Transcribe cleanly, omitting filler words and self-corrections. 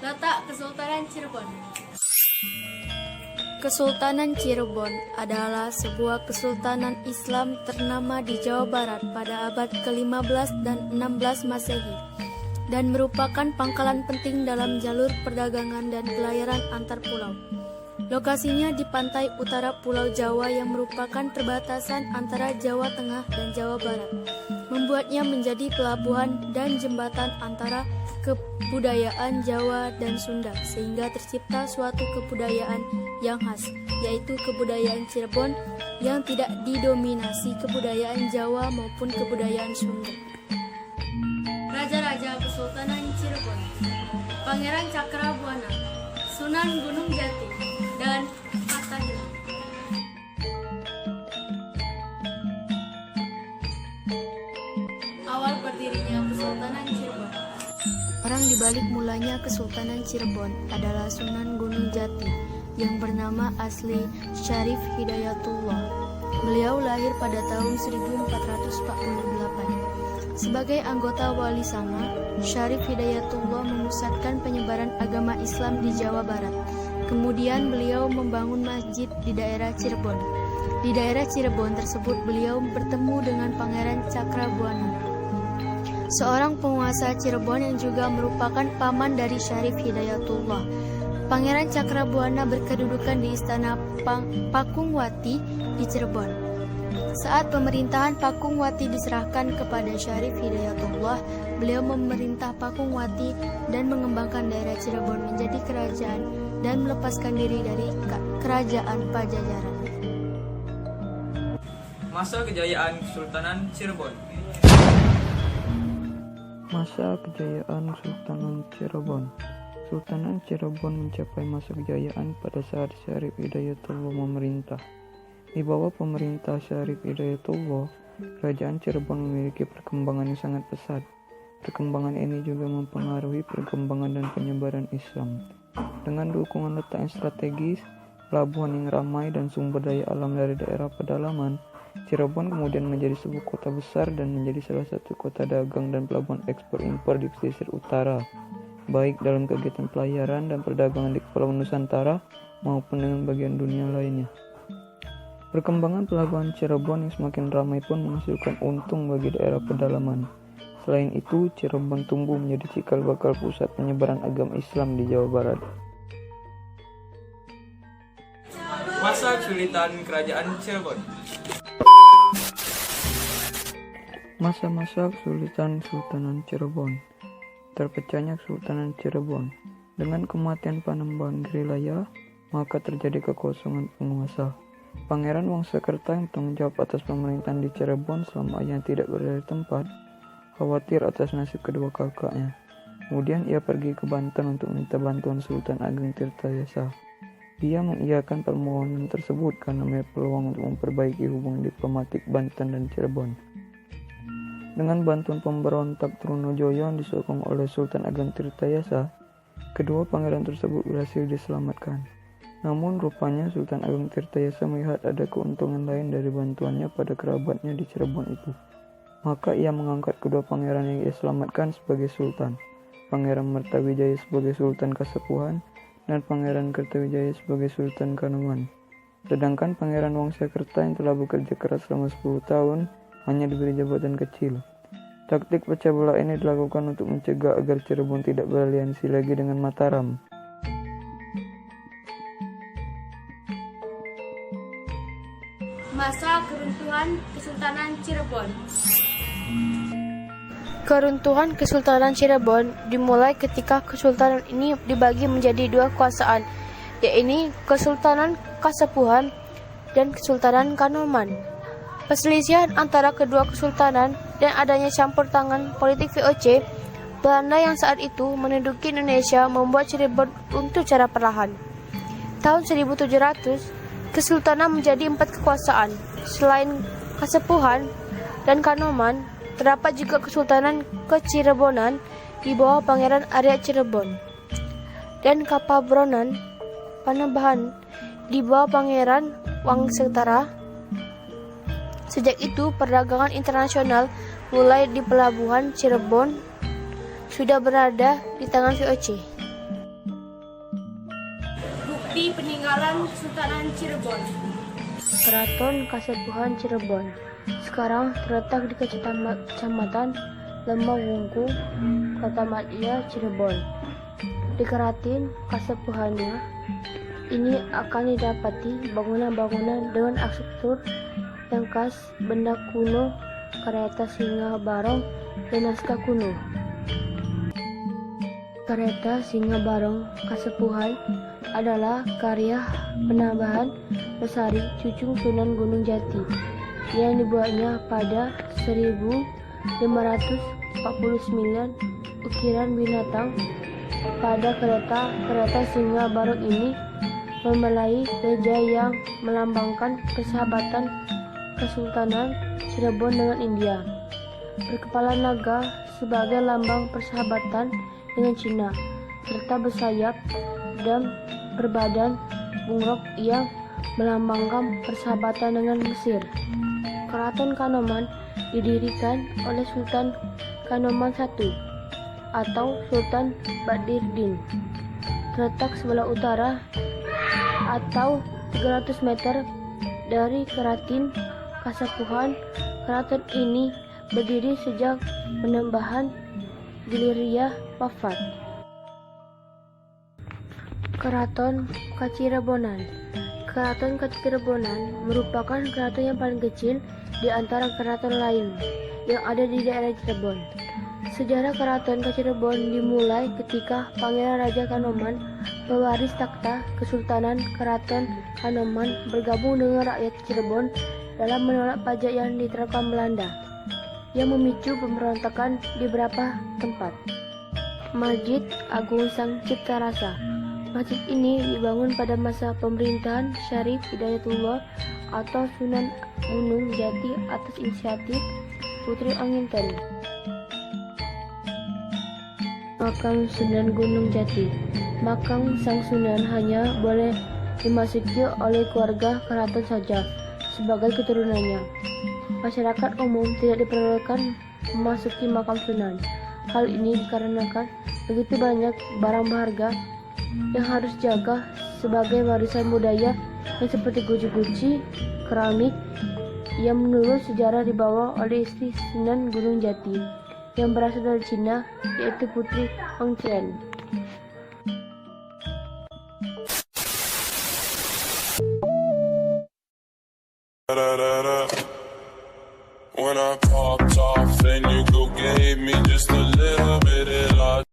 Letak Kesultanan Cirebon. Kesultanan Cirebon adalah sebuah kesultanan Islam ternama di Jawa Barat pada abad ke-15 dan 16 Masehi dan merupakan pangkalan penting dalam jalur perdagangan dan pelayaran antar pulau. Lokasinya di pantai utara Pulau Jawa yang merupakan perbatasan antara Jawa Tengah dan Jawa Barat, membuatnya menjadi pelabuhan dan jembatan antara kebudayaan Jawa dan Sunda, sehingga tercipta suatu kebudayaan yang khas, yaitu kebudayaan Cirebon yang tidak didominasi kebudayaan Jawa maupun kebudayaan Sunda. Raja-Raja Kesultanan Cirebon: Pangeran Cakrabuana, Sunan Gunung Jati, dan Fatahillah. Awal berdirinya Kesultanan Cirebon. Orang dibalik mulanya Kesultanan Cirebon adalah Sunan Gunung Jati yang bernama asli Syarif Hidayatullah. Beliau lahir pada tahun 1448. Sebagai anggota Wali Sanga, Syarif Hidayatullah memusatkan penyebaran agama Islam di Jawa Barat. Kemudian beliau membangun masjid di daerah Cirebon. Di daerah Cirebon tersebut beliau bertemu dengan Pangeran Cakrabuana, seorang penguasa Cirebon yang juga merupakan paman dari Syarif Hidayatullah. Pangeran Cakrabuana berkedudukan di Istana Pakungwati di Cirebon. Saat pemerintahan Pakungwati diserahkan kepada Syarif Hidayatullah, beliau memerintah Pakungwati dan mengembangkan daerah Cirebon menjadi kerajaan dan melepaskan diri dari kerajaan Pajajaran. Masa kejayaan Kesultanan Cirebon. Masa kejayaan Sultanan Cirebon. Sultanan Cirebon mencapai masa kejayaan pada saat Syarif Hidayatullah memerintah. Di bawah pemerintah Syarif Hidayatullah, kerajaan Cirebon memiliki perkembangan yang sangat pesat. Perkembangan ini juga mempengaruhi perkembangan dan penyebaran Islam. Dengan dukungan letak yang strategis, pelabuhan yang ramai, dan sumber daya alam dari daerah pedalaman, Cirebon kemudian menjadi sebuah kota besar dan menjadi salah satu kota dagang dan pelabuhan ekspor-impor di pesisir utara, baik dalam kegiatan pelayaran dan perdagangan di Kepulauan Nusantara maupun dengan bagian dunia lainnya. Perkembangan pelabuhan Cirebon yang semakin ramai pun menghasilkan untung bagi daerah pedalaman. Selain itu, Cirebon tumbuh menjadi cikal bakal pusat penyebaran agama Islam di Jawa Barat. Masa kesulitan Kerajaan Cirebon. Masa-masa kesulitan Sultanan Cirebon. Terpecahnya Kesultanan Cirebon. Dengan kematian Panembahan Girilaya, maka terjadi kekosongan penguasa. Pangeran Wangsakerta yang bertanggung jawab atas pemerintahan di Cirebon selama ayahnya tidak berada di tempat, khawatir atas nasib kedua kakaknya. Kemudian ia pergi ke Banten untuk meminta bantuan Sultan Ageng Tirtayasa. Dia mengiyakan permohonan tersebut karena melihat peluang untuk memperbaiki hubungan diplomatik Banten dan Cirebon. Dengan bantuan pemberontak Trunojoyo yang disokong oleh Sultan Ageng Tirtayasa, kedua pangeran tersebut berhasil diselamatkan. Namun rupanya Sultan Ageng Tirtayasa melihat ada keuntungan lain dari bantuannya pada kerabatnya di Cirebon itu. Maka ia mengangkat kedua pangeran yang ia selamatkan sebagai sultan, Pangeran Mertawijaya sebagai Sultan Kasepuhan dan Pangeran Kertawijaya sebagai Sultan Kanoman. Sedangkan Pangeran Wangsakerta yang telah bekerja keras selama 10 tahun hanya diberi jabatan kecil. Taktik pecah belah ini dilakukan untuk mencegah agar Cirebon tidak beraliansi lagi dengan Mataram. Masa keruntuhan Kesultanan Cirebon. Keruntuhan Kesultanan Cirebon dimulai ketika kesultanan ini dibagi menjadi dua kekuasaan, yaitu Kesultanan Kasepuhan dan Kesultanan Kanoman. Perselisihan antara kedua kesultanan dan adanya campur tangan politik VOC Belanda yang saat itu menduduki Indonesia membuat Cirebon runtuh secara perlahan. Tahun 1700, kesultanan menjadi 4 kekuasaan. Selain Kasepuhan, dan Kanoman, terdapat juga Kesultanan Kecirebonan di bawah Pangeran Arya Cirebon dan Kapabronan Panembahan di bawah Pangeran Wangsektara. Sejak itu, perdagangan internasional mulai di pelabuhan Cirebon sudah berada di tangan VOC. Bukti peninggalan Kesultanan Cirebon. Keraton Kasepuhan Cirebon sekarang terletak di Kecamatan Lembang Wungku, Kota Madia, Cirebon. Di Keraton Kasepuhannya ini akan didapati bangunan-bangunan dengan arsitektur yang khas, benda kuno, kereta singa barong, dan naskah kuno. Kereta singa barong Kasepuhan adalah karya penambahan Lesari, cucu Sunan Gunung Jati, yang dibuatnya pada 1549. Ukiran binatang pada kereta singa barong ini membelai gajah yang melambangkan persahabatan Kesultanan Cirebon dengan India, berkepala naga sebagai lambang persahabatan dengan Cina, serta bersayap dan berbadan bunglok yang melambangkan persahabatan dengan Mesir. Keraton Kanoman didirikan oleh Sultan Kanoman I atau Sultan Badriddin. Terletak sebelah utara atau 300 meter dari Keraton Kasepuhan. Keraton ini berdiri sejak Panembahan Giliria wafat. Keraton Kacirebonan. Keraton Kacirebonan merupakan keraton yang paling kecil di antara keraton lain yang ada di daerah Cirebon. Sejarah Keraton Kacirebonan dimulai ketika Pangeran Raja Kanoman, pewaris takhta Kesultanan Keraton Kanoman, bergabung dengan rakyat Cirebon dalam menolak pajak yang diterapkan Belanda, yang memicu pemberontakan di beberapa tempat. Masjid Agung Sang Cipta Rasa. Masjid ini dibangun pada masa pemerintahan Syarif Hidayatullah atau Sunan Gunung Jati atas inisiatif Putri Anginten. Makam Sunan Gunung Jati. Makam Sang Sunan hanya boleh dimasuki oleh keluarga keraton saja sebagai keturunannya. Masyarakat umum tidak diperbolehkan memasuki makam Sunan. Hal ini dikarenakan begitu banyak barang berharga yang harus dijaga sebagai warisan budaya yang seperti guci-guci, keramik yang menurut sejarah dibawa oleh istri Sunan Gunung Jati yang berasal dari Cina, yaitu Putri Hongqian. When I popped off and you go gave me just a little bit of love.